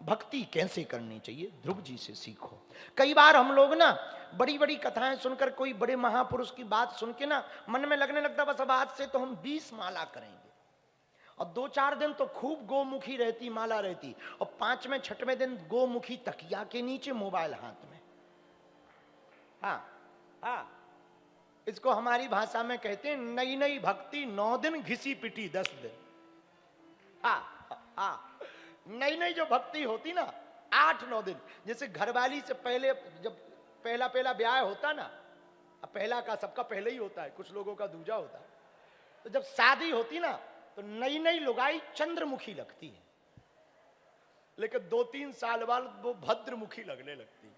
भक्ति कैसे करनी चाहिए, ध्रुव जी से सीखो। कई बार हम लोग ना बड़ी बड़ी कथाएं सुनकर, कोई बड़े महापुरुष की बात सुन के ना मन में लगने लगता बस अब आज से तो हम 20 माला करेंगे, और 2-4 दिन तो खूब गोमुखी रहती, माला रहती, और 5वें 6वें दिन गोमुखी तकिया के नीचे, मोबाइल हाथ में। हाँ, इसको हमारी भाषा में कहते हैं नई नई भक्ति 9 दिन, घिसी पिटी 10 दिन। हाँ, नई नई जो भक्ति होती ना 8-9 दिन, जैसे घरवाली से पहले जब पहला ब्याह होता ना, अब पहला का सबका पहले ही होता है, कुछ लोगों का दूजा होता है, तो जब शादी होती ना तो नई नई लुगाई चंद्रमुखी लगती है, लेकिन 2-3 साल बाद वो भद्रमुखी लगने लगती है।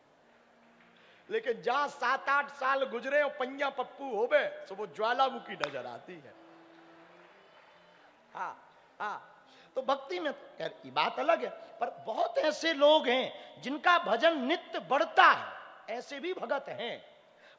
लेकिन जहां 7-8 साल गुजरे और पंजा पप्पू होवे तो वो ज्वालामुखी नजर आती है। हाँ, तो भक्ति में खैर की बात अलग है, पर बहुत ऐसे लोग हैं जिनका भजन नित्य बढ़ता है, ऐसे भी भगत हैं।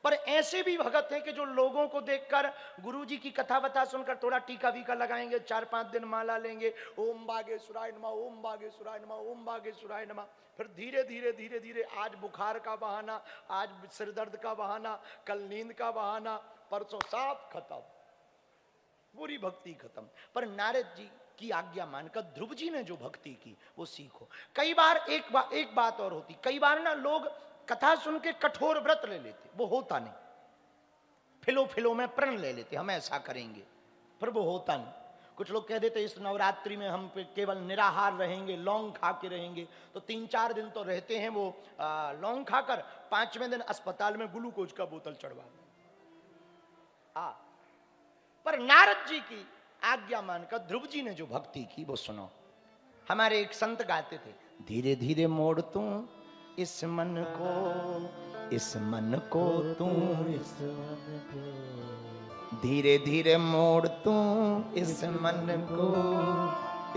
पर ऐसे भी भगत हैं कि जो लोगों को देखकर, गुरुजी की कथा बता सुनकर थोड़ा टीका वीका लगाएंगे, 4-5 दिन माला लेंगे, ओम बागेश्वराय नमः, ओम बागेश्वराय नमः, ओम बागेश्वराय नमः, फिर धीरे धीरे आज बुखार का बहाना, आज सिर दर्द का बहाना, कल नींद का बहाना, परसों साफ खत्म, पूरी भक्ति खत्म। पर नारद जी की आज्ञा मानकर ध्रुव जी ने जो भक्ति की वो सीखो। कई बार एक बात और होती, कई बार ना लोग कथा सुन के कठोर व्रत ले लेते, वो होता नहीं, फिलो में प्रण ले लेते हम ऐसा करेंगे, पर वो होता नहीं। कुछ लोग कह देते इस नवरात्रि में हम केवल निराहार रहेंगे, लौंग खा के रहेंगे, तो 3-4 दिन तो रहते हैं वो लौंग खाकर, 5वें दिन अस्पताल में ग्लूकोज का बोतल चढ़वा दें। पर नारद जी की आज्ञा मानकर ध्रुव जी ने जो भक्ति की वो सुनो। हमारे एक संत गाते थे, धीरे धीरे मोड़ तू इस मन को, इस मन को तू, इस मन को, धीरे धीरे मोड़ तू इस मन को,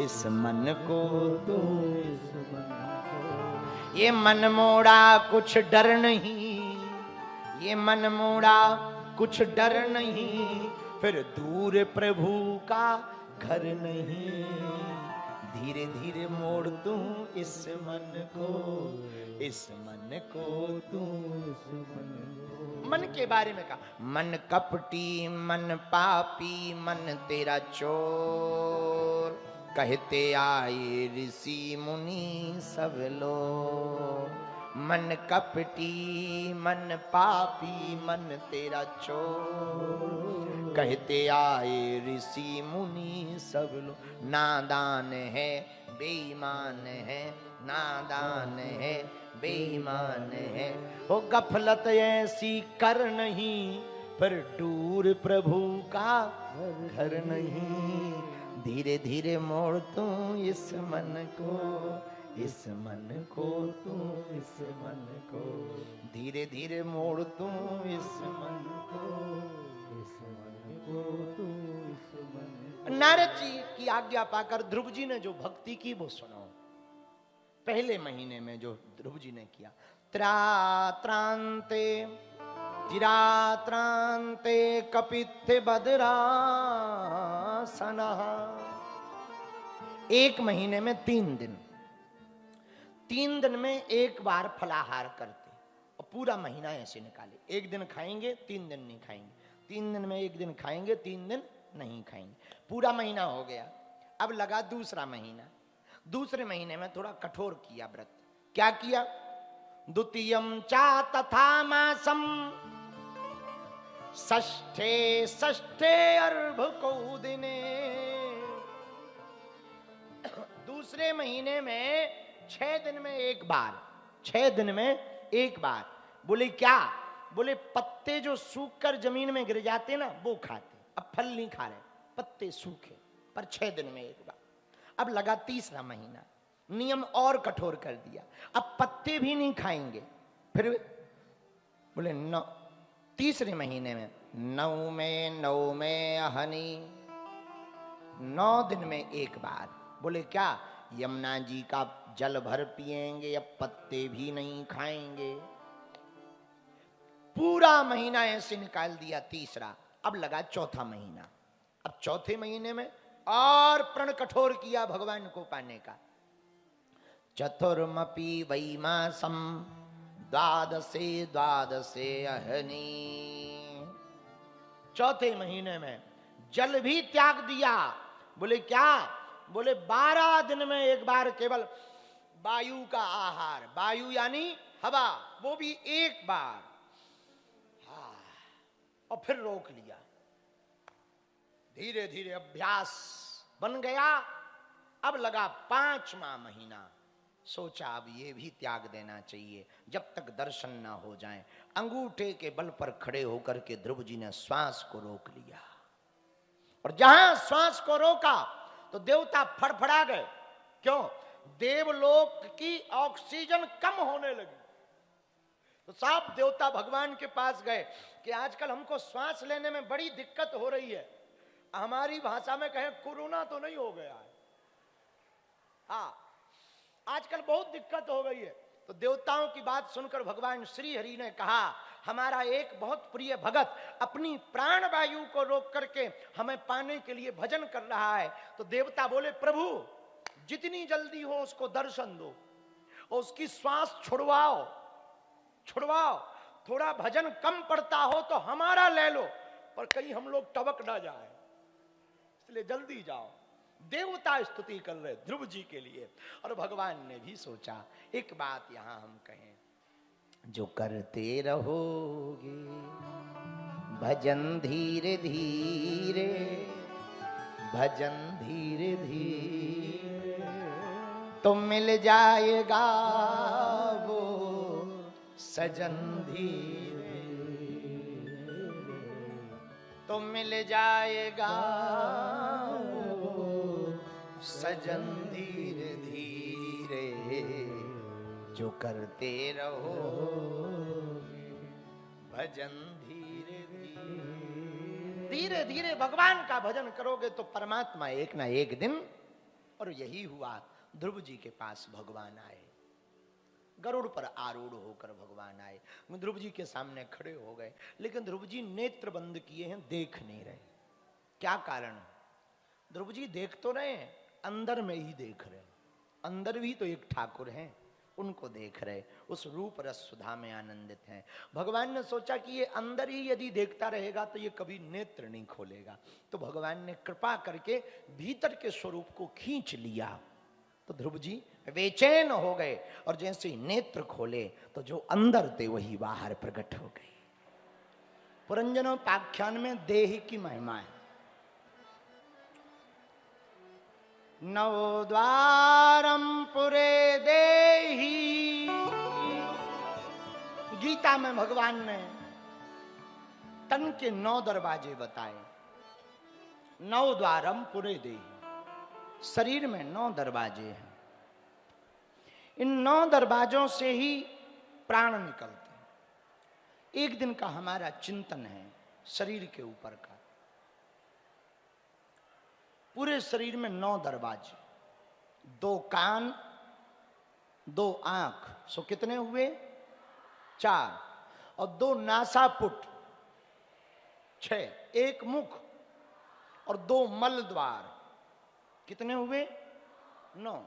इस मन को तू, इस मन को। ये मन मोड़ा कुछ डर नहीं, ये मन मोड़ा कुछ डर नहीं, फिर दूर प्रभु का घर नहीं, धीरे धीरे मोड़ तू इस मन को, इस मन को तू, इस मन को। मन के बारे में कहा, मन कपटी मन पापी मन तेरा चोर, कहते आए ऋषि मुनि सब लोग। मन कपटी मन पापी मन तेरा चोर, कहते आए ऋषि मुनि सब लोग। नादान है बेईमान है, नादान है बेईमान है, वो गफलत ऐसी कर नहीं, पर दूर प्रभु का घर नहीं, धीरे धीरे मोड़ तू इस मन को, इस मन को तू, इस मन को, धीरे धीरे मोड़ तू इस मन को, इस मन को तू, इस मन को। नारद जी की आज्ञा पाकर ध्रुव जी ने जो भक्ति की वो सुनो। पहले महीने में जो ध्रुव जी ने किया, त्रात्रांते तिरात्रांते कपित्थे बदरासनः, 1 महीने में 3 दिन, 3 दिन में एक बार फलाहार करते और पूरा महीना ऐसे निकाले। 1 दिन खाएंगे, 3 दिन नहीं खाएंगे, 3 दिन में 1 दिन खाएंगे, 3 दिन नहीं खाएंगे, पूरा महीना हो गया। अब लगा दूसरा महीना, दूसरे महीने में थोड़ा कठोर किया व्रत। क्या किया? द्वितीयम चा तथा मासम षष्ठे षष्ठे अर्भको दिने, दूसरे महीने में 6 दिन में एक बार, 6 दिन में एक बार। बोले क्या? बोले पत्ते जो सूख कर जमीन में गिर जाते ना वो खाते, अब फल नहीं खा रहे, पत्ते सूखे, पर 6 दिन में एक बार। अब लगा तीसरा महीना, नियम और कठोर कर दिया, अब पत्ते भी नहीं खाएंगे। फिर बोले 9, तीसरे महीने में 9 में अहनी, 9 दिन में एक बार। बोले क्या? यमुना जी का जल भर पिएंगे, अब पत्ते भी नहीं खाएंगे। पूरा महीना ऐसे निकाल दिया तीसरा। अब लगा चौथा महीना। अब चौथे महीने में और प्रण कठोर किया भगवान को पाने का। चतुर्मपि वैमासम द्वादशे द्वादशे अहनी। चौथे महीने में जल भी त्याग दिया। बोले क्या? बोले 12 दिन में एक बार केवल वायु का आहार, वायु यानी हवा, वो भी एक बार। हाँ, और फिर रोक लिया। धीरे धीरे अभ्यास बन गया। अब लगा 5वां महीना। सोचा अब ये भी त्याग देना चाहिए जब तक दर्शन ना हो जाए। अंगूठे के बल पर खड़े होकर के ध्रुव जी ने श्वास को रोक लिया, और जहां श्वास को रोका तो देवता फड़फड़ा गए। क्यों? देवलोक की ऑक्सीजन कम होने लगी। तो साहब देवता भगवान के पास गए कि आजकल हमको श्वास लेने में बड़ी दिक्कत हो रही है। हमारी भाषा में कहें कोरोना तो नहीं हो गया है, हाँ आजकल बहुत दिक्कत हो गई है। तो देवताओं की बात सुनकर भगवान श्री हरि ने कहा, हमारा एक बहुत प्रिय भगत अपनी प्राण वायु को रोक करके हमें पाने के लिए भजन कर रहा है। तो देवता बोले, प्रभु जितनी जल्दी हो उसको दर्शन दो और उसकी श्वास छुड़वाओ छुड़वाओ। थोड़ा भजन कम पड़ता हो तो हमारा ले लो, पर कहीं हम लोग टबक ना जाए, इसलिए जल्दी जाओ। देवता स्तुति कर रहे ध्रुव जी के लिए, और भगवान ने भी सोचा एक बात यहां हम कहें, जो करते रहोगे भजन धीरे धीरे, भजन धीरे धीरे तो मिल जाएगा वो सजन धीरे, तो मिल जाएगा सजन धीरे धीरे, जो करते रहो भजन धीरे धीरे। धीरे धीरे भगवान का भजन करोगे तो परमात्मा एक ना एक दिन, और यही हुआ। ध्रुव जी के पास भगवान आए, गरुड़ पर आरूढ़ होकर भगवान आए, ध्रुव जी के सामने खड़े हो गए। लेकिन ध्रुव जी नेत्र बंद किए हैं, देख नहीं रहे। क्या कारण? ध्रुव जी देख तो रहे हैं, अंदर में ही देख रहे। अंदर भी तो एक ठाकुर हैं, उनको देख रहे, उस रूप रस सुधा में आनंदित हैं। भगवान ने सोचा कि ये अंदर ही यदि देखता रहेगा तो ये कभी नेत्र नहीं खोलेगा। तो भगवान ने कृपा करके भीतर के स्वरूप को खींच लिया। तो ध्रुव जी बेचैन हो गए, और जैसे ही नेत्र खोले तो जो अंदर थे वही बाहर प्रकट हो गए। पुरंजनोपाख्यान में देह की महिमा है। नवद्वारम पुरे देहि, गीता में भगवान ने तन के 9 दरवाजे बताए। नवद्वारम पुरे देहि, शरीर में 9 दरवाजे हैं। इन 9 दरवाजों से ही प्राण निकलते हैं। एक दिन का हमारा चिंतन है शरीर के ऊपर का। पूरे शरीर में 9 दरवाजे, 2 कान, 2 आंख, सो कितने हुए? 4, और 2 नासापुट 6, 1 मुख और 2 मल द्वार, कितने हुए? 9।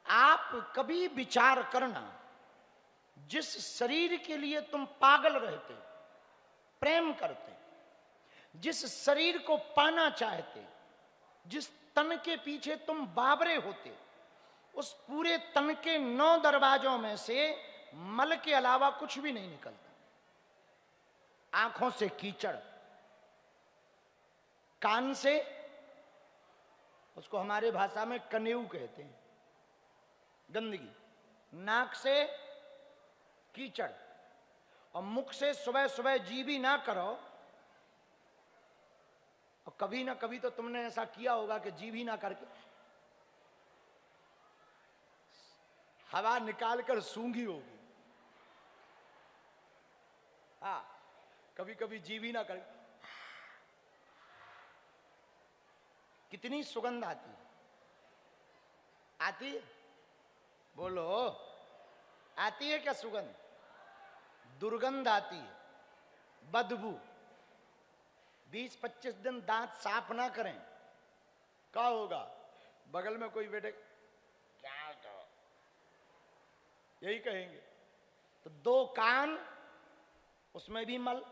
आप कभी विचार करना, जिस शरीर के लिए तुम पागल रहते, प्रेम करते, जिस शरीर को पाना चाहते, जिस तन के पीछे तुम बाबरे होते, उस पूरे तन के 9 दरवाजों में से मल के अलावा कुछ भी नहीं निकलता। आंखों से कीचड़, कान से, उसको हमारे भाषा में कनेऊ कहते हैं, गंदगी, नाक से कीचड़, और मुख से सुबह सुबह जी भी ना करो। और कभी ना कभी तो तुमने ऐसा किया होगा कि जी भी ना करके हवा निकालकर सूंघी होगी। हाँ, कभी कभी जी भी ना करके कितनी सुगंध आती है। आती है? बोलो, आती है क्या सुगंध? दुर्गंध आती है, बदबू। 20-25 दिन दांत साफ ना करें, क्या होगा? बगल में कोई बैठे, क्या तो यही कहेंगे। तो 2 कान, उसमें भी मल,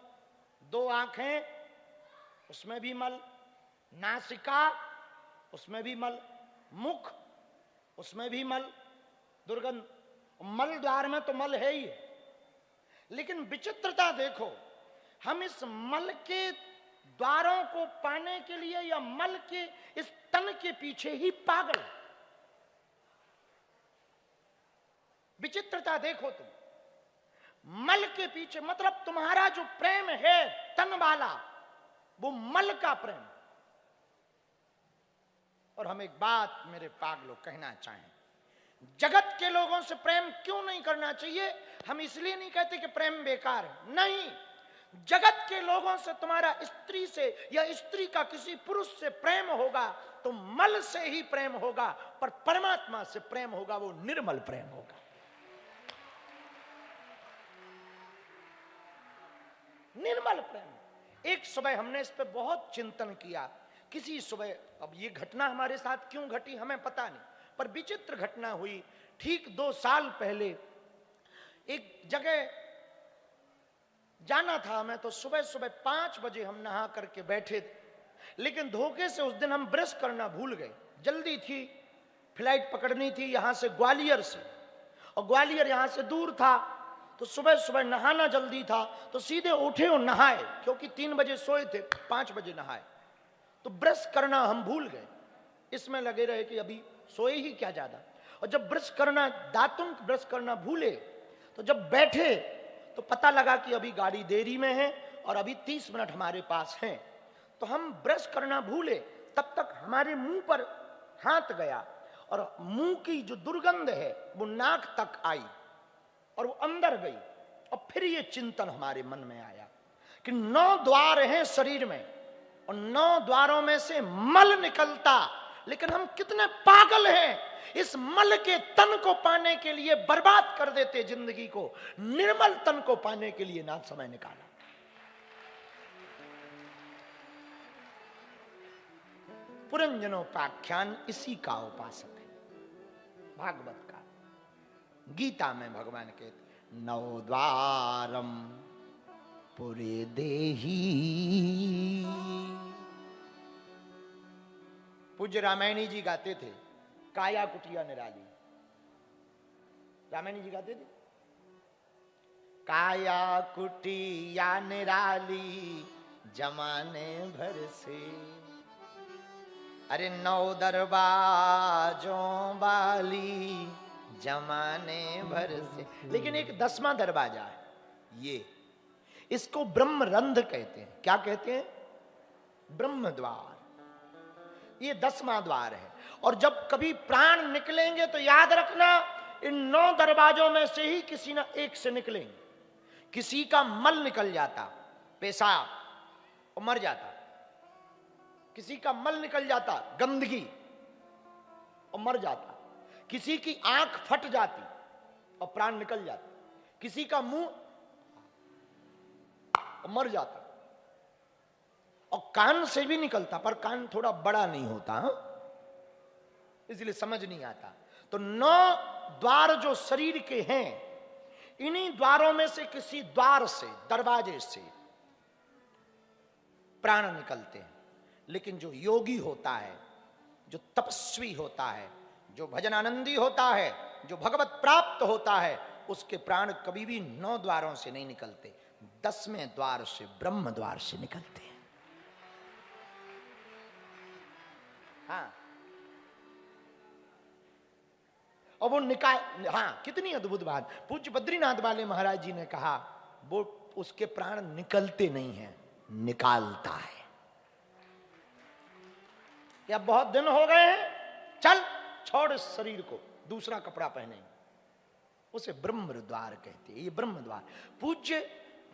2 आंखें, उसमें भी मल, नासिका, उसमें भी मल, मुख, उसमें भी मल, दुर्गंध। मल द्वार में तो मल है ही है, लेकिन विचित्रता देखो, हम इस मल के द्वारों को पाने के लिए या मल के इस तन के पीछे ही पागल। विचित्रता देखो तुम, मल के पीछे, मतलब तुम्हारा जो प्रेम है तन वाला, वो मल का प्रेम। और हम एक बात मेरे पागलों कहना चाहें, जगत के लोगों से प्रेम क्यों नहीं करना चाहिए? हम इसलिए नहीं कहते कि प्रेम बेकार है, नहीं। जगत के लोगों से तुम्हारा स्त्री से या स्त्री का किसी पुरुष से प्रेम होगा तो मल से ही प्रेम होगा, पर परमात्मा से प्रेम होगा वो निर्मल प्रेम होगा। निर्मल प्रेम। एक सुबह हमने इस पे बहुत चिंतन किया। किसी सुबह, अब ये घटना हमारे साथ क्यों घटी हमें पता नहीं, पर विचित्र घटना हुई। ठीक 2 साल पहले एक जगह जाना था हमें, तो सुबह सुबह 5 बजे हम नहा करके बैठे थे, लेकिन धोखे से उस दिन हम ब्रश करना भूल गए। जल्दी थी, फ्लाइट पकड़नी थी यहां से ग्वालियर से, और ग्वालियर यहां से दूर था, तो सुबह सुबह नहाना जल्दी था, तो सीधे उठे और नहाए, क्योंकि 3 बजे सोए थे, 5 बजे नहाए। तो ब्रश करना हम भूल गए, इसमें लगे रहे कि अभी सोए ही क्या ज्यादा। और जब ब्रश करना, दातुन ब्रश करना भूले, तो जब बैठे तो पता लगा कि अभी गाड़ी देरी में है और अभी 30 मिनट हमारे पास हैं। तो हम ब्रश करना भूले, तब तक हमारे मुंह पर हाथ गया और मुंह की जो दुर्गंध है वो नाक तक आई और वो अंदर गई। और फिर ये चिंतन हमारे मन में आया कि 9 द्वार हैं शरीर में और 9 द्वारों में से मल निकलता, लेकिन हम कितने पागल हैं, इस मल के तन को पाने के लिए बर्बाद कर देते जिंदगी को, निर्मल तन को पाने के लिए ना समय निकाला। पुरंजनोपाख्यान इसी का उपासक है, भागवत का। गीता में भगवान कहते 9 द्वारम पुरे देही। पूज्य रामायणी जी गाते थे, काया कुटिया निराली। रामायणी जी गाते थे, काया कुटिया निराली जमाने भर से, अरे 9 दरवाजों वाली जमाने भर से। लेकिन एक 10वां दरवाजा है, ये, इसको ब्रह्म रंध कहते हैं। क्या कहते हैं? ब्रह्म द्वार। ये 10वां द्वार है। और जब कभी प्राण निकलेंगे तो याद रखना, इन 9 दरवाजों में से ही किसी ना एक से निकलेंगे। किसी का मल निकल जाता, पेशाब, और मर जाता। किसी का मल निकल जाता, गंदगी, और मर जाता। किसी की आंख फट जाती और प्राण निकल जाता। किसी का मुंह, और मर जाता। और कान से भी निकलता, पर कान थोड़ा बड़ा नहीं होता, इसलिए समझ नहीं आता। तो 9 द्वार जो शरीर के हैं, इन्हीं द्वारों में से किसी द्वार से, दरवाजे से प्राण निकलते हैं। लेकिन जो योगी होता है, जो तपस्वी होता है, जो भजनानंदी होता है, जो भगवत प्राप्त होता है, उसके प्राण कभी भी 9 द्वारों से नहीं निकलते, 10वें द्वार से, ब्रह्म द्वार से निकलते हैं। हाँ, और वो निकाय, हाँ, कितनी अद्भुत बात। पूज्य बद्रीनाथ वाले महाराज जी ने कहा, वो उसके प्राण निकलते नहीं हैं, निकालता है। या बहुत दिन हो गए हैं, चल छोड़ इस शरीर को, दूसरा कपड़ा पहनेंगे, उसे ब्रह्म द्वार कहते हैं। ये ब्रह्म द्वार। पूज्य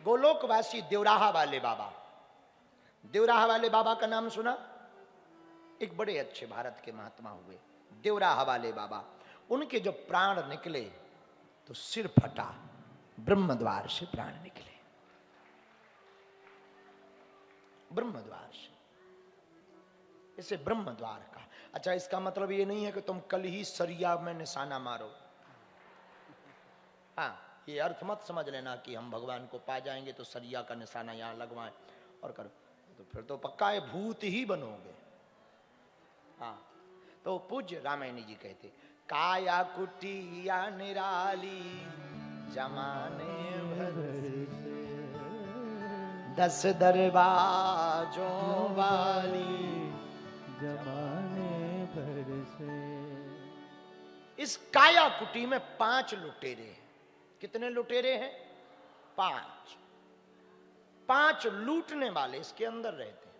गोलोकवासी देवराहा वाले बाबा, देवराहा वाले बाबा का नाम सुना? एक बड़े अच्छे भारत के महात्मा हुए देवराहा वाले बाबा। उनके जब प्राण निकले तो सिर फटा, ब्रह्म द्वार से प्राण निकले, ब्रह्म द्वार से। इसे ब्रह्म द्वार का। अच्छा, इसका मतलब ये नहीं है कि तुम कल ही सरिया में निशाना मारो, हाँ, ये अर्थ मत समझ लेना कि हम भगवान को पा जाएंगे तो सरिया का निशाना यहाँ लगवाएं और करो, तो फिर तो पक्का है भूत ही बनोगे। हाँ, तो पूज्य रामायणी जी कहते, काया कुटिया निराली जमाने भर से, 10 दरवाजों वाली जमाने भर से। इस काया कुटी में 5 लुटेरे हैं। कितने लुटेरे हैं? 5। 5 लूटने वाले इसके अंदर रहते हैं।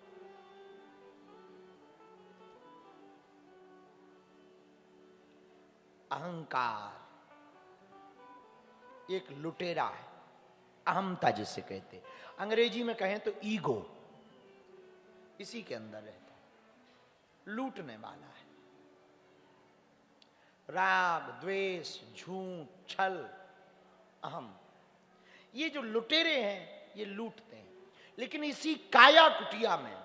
अहंकार एक लुटेरा है, अहमता जिसे कहते हैं, अंग्रेजी में कहें तो ईगो, इसी के अंदर रहता है, लूटने वाला है। राग, द्वेष, झूठ, छल, अहम, ये जो लुटेरे हैं ये लूटते हैं। लेकिन इसी काया कुटिया में